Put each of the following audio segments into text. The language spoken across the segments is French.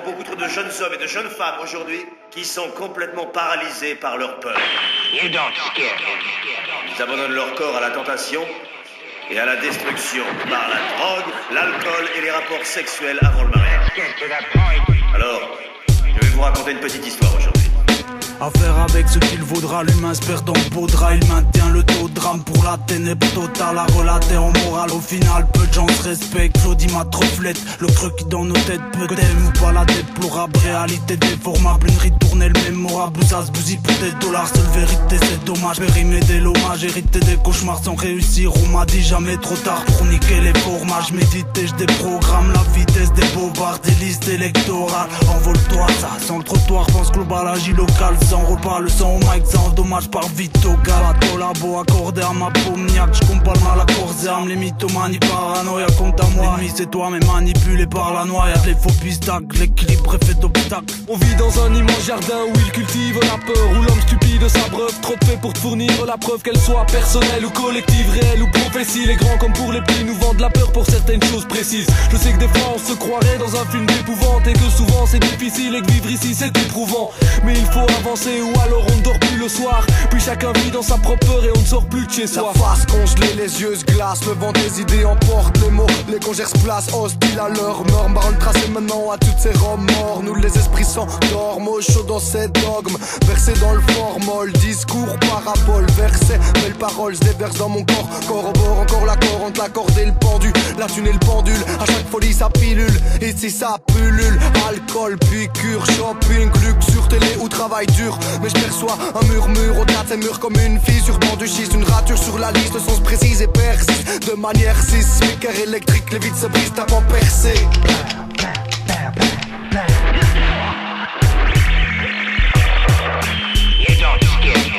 beaucoup trop de jeunes hommes et de jeunes femmes aujourd'hui qui sont complètement paralysés par leur peur. Ils abandonnent leur corps à la tentation et à la destruction par la drogue, l'alcool et les rapports sexuels avant le mariage. Alors, je vais vous raconter une petite histoire aujourd'hui. À faire avec ce qu'il vaudra, l'humain se perd dans le beau drap. Il maintient le taux de drame pour la ténèbre totale. À relater en morale, au final peu de gens se respectent. L'audimat reflète le creux qui dans nos têtes peut t'aimer ou pas la déplorable réalité déformable. Une ritournelle mémorable où ça se bousille pour des dollars. Seule vérité c'est dommage, périmer des l'hommage. Hériter des cauchemars sans réussir. On m'a dit jamais trop tard pour niquer les formages. Méditer, je déprogramme la vitesse des bobards, des listes électorales. Envole-toi, ça sent le trottoir, pense global, agile local. Sans repas, le sang au mic, sans dommage par vite au galato labo accordé à ma pomniaque. J'compte pas le mal à corps et âme, les mythomanies paranoïa. Compte à moi, l'ennemi c'est toi mais manipulé par la noyade. Les faux pistacles, l'équilibre est fait d'obstacles. On vit dans un immense jardin où il cultive la peur, où l'homme stupide s'abreuve, trop de fait pour te fournir la preuve, qu'elle soit personnelle ou collective, réelle ou prophétie. Les grands comme pour les petits nous vendent la peur pour certaines choses précises. Je sais que des fois on se croirait dans un film d'épouvante et que souvent c'est difficile et que vivre ici c'est éprouvant. Mais il faut avancer ou alors on ne dort plus le soir. Puis chacun vit dans sa propre peur et on ne sort plus de chez soi. La face congelée, les yeux se glacent, le vent des idées emporte les mots. Les congères se placent, hostiles à leur norme. Baronne tracée maintenant à toutes ces roms morts. Nous les esprits s'endorment au chaud dans ces dogmes. Versés dans le formol, discours, parabole, versets, belles paroles se déversent dans mon corps. Corrobore encore l'accord entre la corde et le pendu. La thune et le pendule, à chaque folie sa pilule. Ici ça pullule, alcool, piqûre, shopping, luxe sur télé ou travail dur. Mais je perçois un murmure au-delà de ces murs comme une fissure dans du schiste. Une rature sur la liste, le sens précise et persiste de manière sismique. Air électrique, les vides se brisent, tapant percé.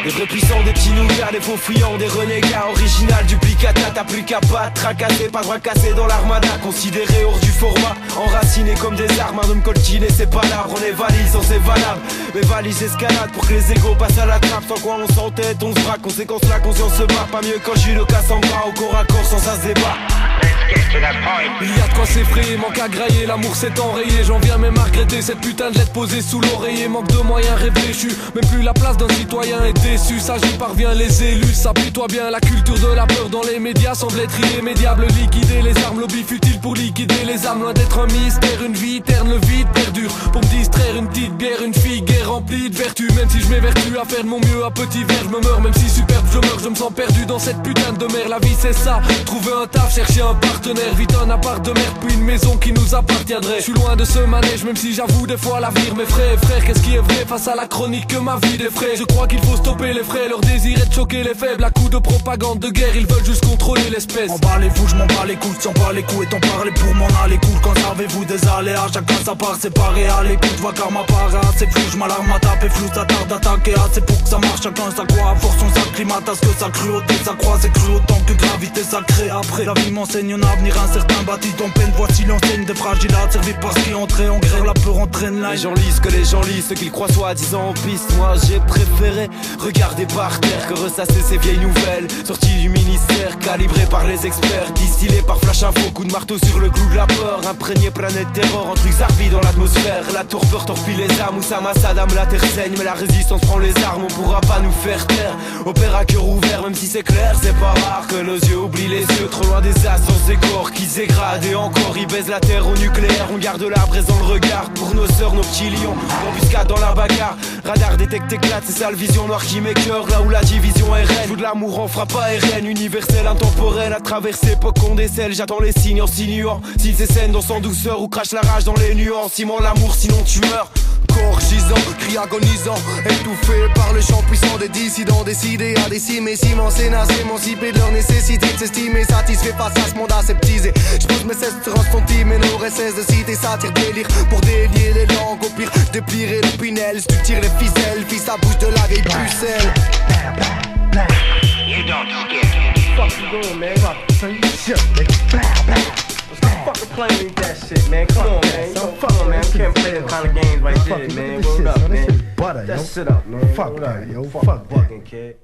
Des vrais puissants, des petits nougards, des faux friands, des renégats. Original, duplicata, t'as plus qu'à pas tracasser, pas droit cassé dans l'armada. Considéré hors du format, enraciné comme des armes. Un homme coltiné, c'est pas l'arbre, on est valise, on c'est valable. Mais valise escalade pour que les égos passent à la trappe. Sans quoi on s'entête, on se braque, conséquence la conscience se bat. Pas mieux quand Jules Cassandra au corps à corps sans ça se débat. Il y a de quoi s'effrayer, manque à grailler, l'amour s'est enrayé. J'en viens même à regretter cette putain de lettre posée sous l'oreiller. Manque de moyens réfléchis, même plus la place d'un citoyen est déçu. Ça j'y parvient les élus, s'appuie-toi bien. La culture de la peur dans les médias semble être irrémédiable. Liquider les armes, lobby futile pour liquider les âmes. Loin d'être un mystère, une vie terne, le vide perdure. Pour me distraire une petite bière, une fille guerre remplie de vertu. Même si je m'évertue à faire de mon mieux, à petit verre je me meurs. Même si superbe je meurs, je me sens perdu dans cette putain de mer. La vie c'est ça, trouver un taf, chercher un partenaire. Vite un appart de merde puis une maison qui nous appartiendrait. Je suis loin de ce manège même si j'avoue des fois l'avenir. Mes frères, qu'est-ce qui est vrai face à la chronique que ma vie défraie. Je crois qu'il faut stopper les frais, leur désir est de choquer les faibles. À coups de propagande de guerre, ils veulent juste contrôler l'espèce. Emballez-vous, je m'en bats les couilles, sans pas les coups et t'en parler pour m'en aller cool. Quand savez-vous des aléas, chacun sa part séparée à l'écoute. Vois car ma part est assez floue, je m'alarme à taper flou, ça tarde d'attaquer assez pour que ça marche. Chacun sa croix, à force on s'acclimate à ce que sa cruauté s'accroît. C'est cru autant que gravité sacrée. Après la vie m'enseigne un avenir incertain, bâti en peine. Voici l'enseigne des fragilates, servi par ce qui entrait en grève. La peur entraîne la. Les gens lisent que les gens lisent, ceux qu'ils croient soi-disant en piste. Moi j'ai préféré regarder par terre que ressasser ces vieilles nouvelles sorties du ministère, calibrées par les experts, distillées par flash info, coup de marteau sur le clou de la peur. Imprégné planète terror, en trucs zarbi dans l'atmosphère. La torpeur torpille les âmes, Oussama Saddam, la terre saigne. Mais la résistance prend les armes, on pourra pas nous faire taire. Opère à cœur ouvert, même si c'est clair, c'est pas rare que nos yeux oublient les yeux. Trop loin des ascenses des corps qui se dégradent. Et encore ils baisent la terre au nucléaire. On garde la braise dans le regard pour nos sœurs, nos petits lions. Embuscade dans la bagarre, radar détecte éclate. C'est ça le vision noire qui m'écœure, là où la division est reine. Joue de l'amour en frappe aérienne, universelle, intemporelle. À travers ces époques qu'on décèle, j'attends les signes en sinuant. S'ils s'essaignent dans sans douceur ou crache la rage dans les nuances. Ciment l'amour sinon tu meurs. Corps gisant, cri agonisant, étouffé par le chant puissant des dissidents. Décidés à décimer, s'immenser, s'émanciper de leur nécessité de s'estimer satisfait face à ce monde aseptisé. J'pose mes cesses transfontimes et nos récesses de cité s'attirent délire pour délier les langues. Au pire, déplier le pinel, si tu tires les ficelles, fils ça bouge de la vieille pucelle. You don't scare. What the fuck you doing, man? Son, you shit, nigga. Stop fucking playing with that shit, man. Come on, man. Come on, man. We can't play this kind of games right there, man. Word up, man. Butter, that shit up, man. Fuck that, yo. Fuck fucking kid.